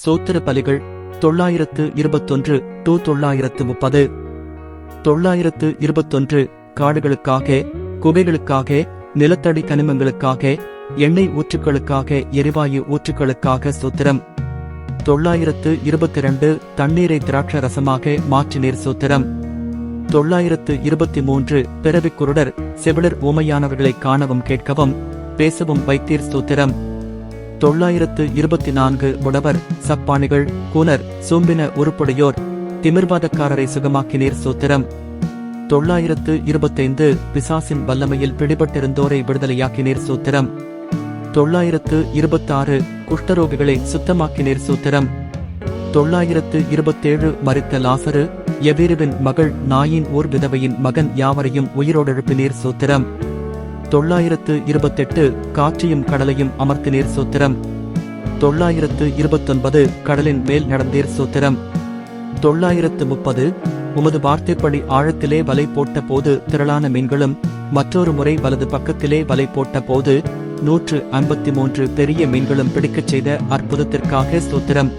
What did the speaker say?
சோத்திர பலிகள் 921 to 930. 921 காடுகளுக்காக, குகைகளுக்காக, நிலத்தடி கனிமங்களுக்காக, எண்ணெய் ஊற்றுக்களுக்காக, எரிவாயு ஊற்றுக்களுக்காக சோத்திரம். 922 தண்ணீரை திராட்ச ரசமாக மாற்றினீர் சோத்திரம். 923 பிறவிக் குருடர், செவிடர், ஊமையானவர்களை காணவும் கேட்கவும் பேசவும் வைத்தீர் சோத்திரம். 924 முடவர், சப்பானிகள், கூனர், சோம்பின உருப்புடையோர், திமிர்வாதக்காரரை சுகமாக்கினீர் சோத்திரம். 925 பிசாசின் வல்லமையில் பிடிபட்டிருந்தோரை விடுதலையாக்கினீர் சோத்திரம். 926 குஷ்டரோகிகளை சுத்தமாக்கினீர் சோத்திரம். 927 மரித்த லாசரு, எவீருவின் மகள், நாயின் ஊர் விதவையின் மகன் யாவரையும் உயிரோடெழுப்பினீர் சோத்திரம். 928 காற்றையும் கடலையும் அமர்த்தினீர் சோத்திரம். 929 கடலின் மேல் நடந்தீர் சோத்திரம். 930 உமது வார்த்தைப்படி ஆழத்திலே வலை போட்ட போது திரளான மீன்களும், மற்றொரு முறை வலது பக்கத்திலே வலை போட்ட போது 153 பெரிய மீன்களும் பிடிக்கச் செய்த அற்புதத்திற்காக ஸ்தோத்திரம்.